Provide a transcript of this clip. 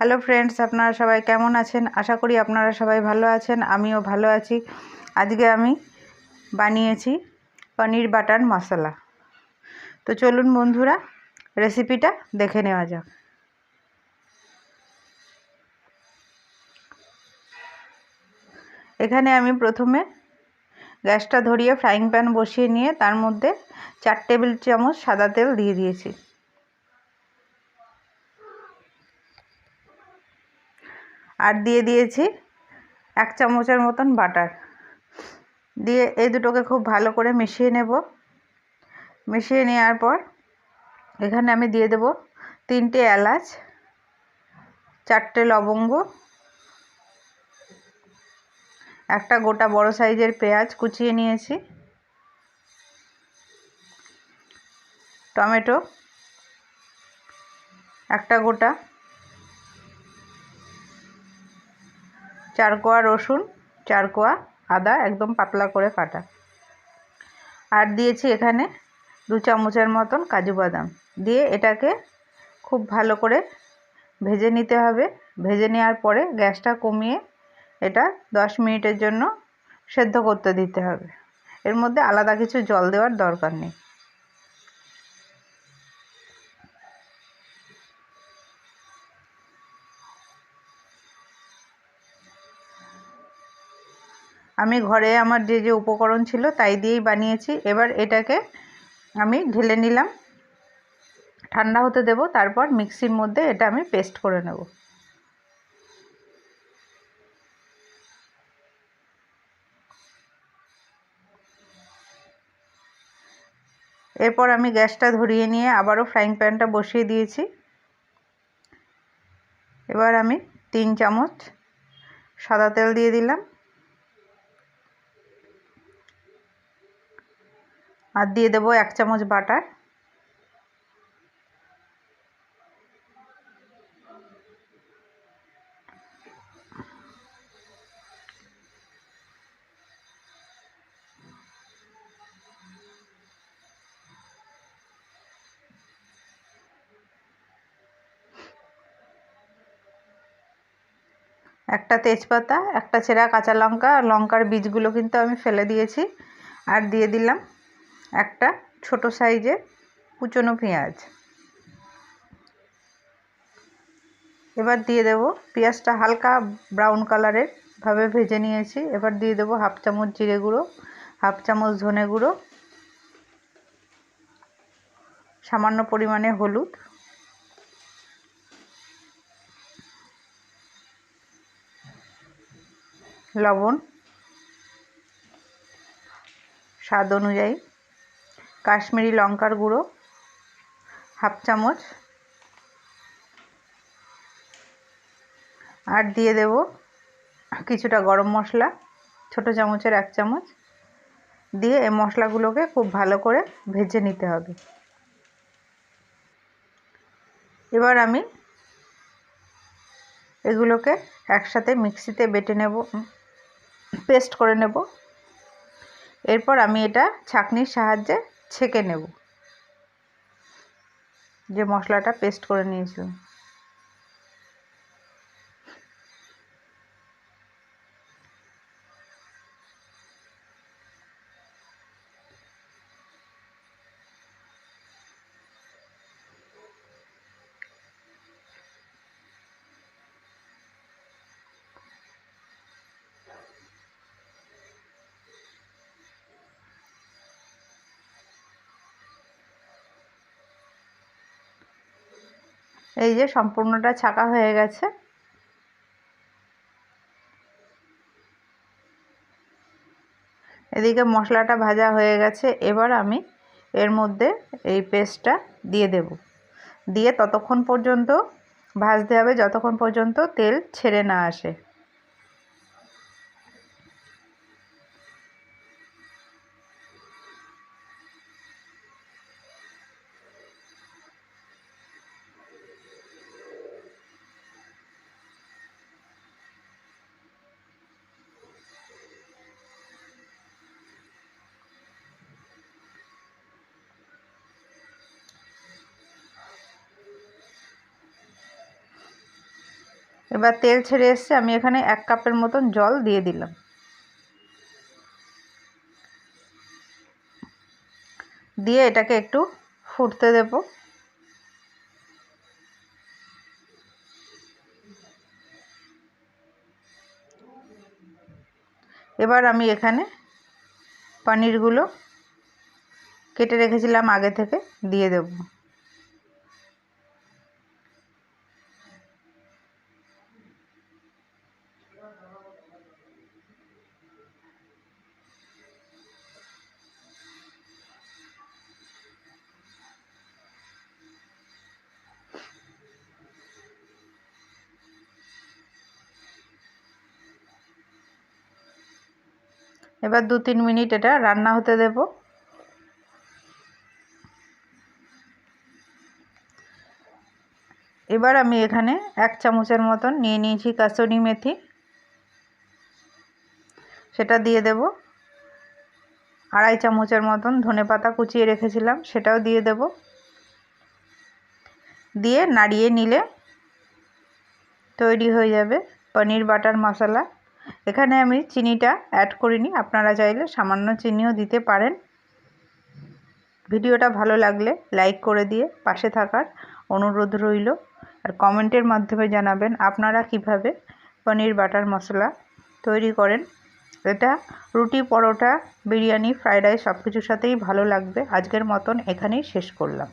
Hello friends, আপনারা সবাই কেমন আছেন? আশা করি আপনারা সবাই ভালো আছেন। আমিও ভালো আছি। আজকে আমি বানিয়েছি পনির বাটার মশলা। তো চলুন বন্ধুরা, রেসিপিটা দেখে নেওয়া যাক। এখানে আমি প্রথমে গ্যাসটা ধরিয়ে ফ্রাইং প্যান বসিয়ে নিয়ে তার মধ্যে 4 টেবিল চামচ সাদা তেল দিয়ে দিয়েছি। আর দিয়ে দিয়েছি 1 চামচের মতন বাটার। দিয়ে এই দুটোকে খুব ভালো করে মিশিয়ে নেব। মিশিয়ে নেওয়ার পর এখানে আমি দিয়ে দেব 3টে এলাচ, 4টে লবঙ্গ, একটা গোটা বড় সাইজের পেঁয়াজ কুচিয়ে নিয়েছি, টমেটো একটা গোটা, 4 কোয়া রসুন, 4 কোয়া আদা একদম পাতলা করে কাটা। আর দিয়েছি এখানে 2 চামচের মতন কাজু বাদাম। দিয়ে এটাকে খুব ভালো করে ভেজে নিতে হবে। ভেজে নেওয়ার পরে গ্যাসটা কমিয়ে এটা 10 মিনিটের জন্য সেদ্ধ করতে দিতে হবে। এর মধ্যে আলাদা কিছু জল দেওয়ার দরকার নেই। আমি ঘরে আমার যে উপকরণ ছিল তাই দিয়েই বানিয়েছি। এবার এটাকে আমি ঢেলে নিলাম, ঠান্ডা হতে দেব। তারপর মিক্সির মধ্যে এটা আমি পেস্ট করে নেব। এরপর আমি গ্যাসটা ধরিয়ে নিয়ে আবারও ফ্রাইং প্যানটা বসিয়ে দিয়েছি। এবার আমি 3 চামচ সাদা তেল দিয়ে দিলাম। আর দিয়ে দেবো 1 চামচ বাটার। একটা তেজপাতা, একটা ছেঁড়া কাঁচা লঙ্কা, লঙ্কার বীজগুলো কিন্তু আমি ফেলে দিয়েছি। আর দিয়ে দিলাম একটা ছোট সাইজের কুচনো পেঁয়াজ। এবার দিয়ে দেব, পেঁয়াজটা হালকা ব্রাউন কালারের ভাবে ভেজে নিয়েছি। এবার দিয়ে দেব 1/2 চামচ জিরে গুঁড়ো, 1/2 চামচ ধনে গুঁড়ো, সামান্য পরিমাণে হলুদ, লবণ স্বাদ অনুযায়ী, কাশ্মীরি লঙ্কার গুঁড়ো 1/2 চামচ, আর দিয়ে দেব কিছুটা গরম মশলা, ছোট চামচের 1 চামচ। দিয়ে এই মশলাগুলোকে খুব ভালো করে ভেজে নিতে হবে। এবার আমি এগুলোকে একসাথে মিক্সিতে বেটে নেব, পেস্ট করে নেব। এরপর আমি এটা ছাঁকনির সাহায্যে ছেঁকে নেব, যে মশলাটা পেস্ট করে নিয়েছিলাম। এই যে সম্পূর্ণটা ছাঁকা হয়ে গেছে। এদিকে মশলাটা ভাজা হয়ে গেছে। এবার আমি এর মধ্যে এই পেস্টটা দিয়ে দেব। দিয়ে ততক্ষণ পর্যন্ত ভাজতে হবে যতক্ষণ পর্যন্ত তেল ছেড়ে না আসে। এবার তেল ছেড়ে এসছে, আমি এখানে 1 কাপের মতন জল দিয়ে দিলাম। দিয়ে এটাকে একটু ফুটতে দেব। এবার আমি এখানে পনিরগুলো কেটে রেখেছিলাম আগে থেকে দিয়ে দেব। এবার 2-3 মিনিট এটা রান্না হতে দেব। এবার আমি এখানে 1 চামচের মতন নিয়ে নিয়েছি কাসুরি মেথি, সেটা দিয়ে দেব। 2.5 চামচের মতন ধনেপাতা কুচিয়ে রেখেছিলাম, সেটাও দিয়ে দেব। দিয়ে নাড়িয়ে নিলে তৈরি হয়ে যাবে পনির বাটার মশলা। এখানে আমি চিনিটা অ্যাড করিনি, আপনারা চাইলে সামান্য চিনিও দিতে পারেন। ভিডিওটা ভালো লাগলে লাইক করে দিয়ে পাশে থাকার অনুরোধ রইল। আর কমেন্টের মাধ্যমে জানাবেন আপনারা কিভাবে পনির বাটার মশলা তৈরি করেন। এটা রুটি, পরোটা, বিরিয়ানি, ফ্রাইড রাইস সব কিছুর সাথেই ভালো লাগবে। আজকের মতন এখানেই শেষ করলাম।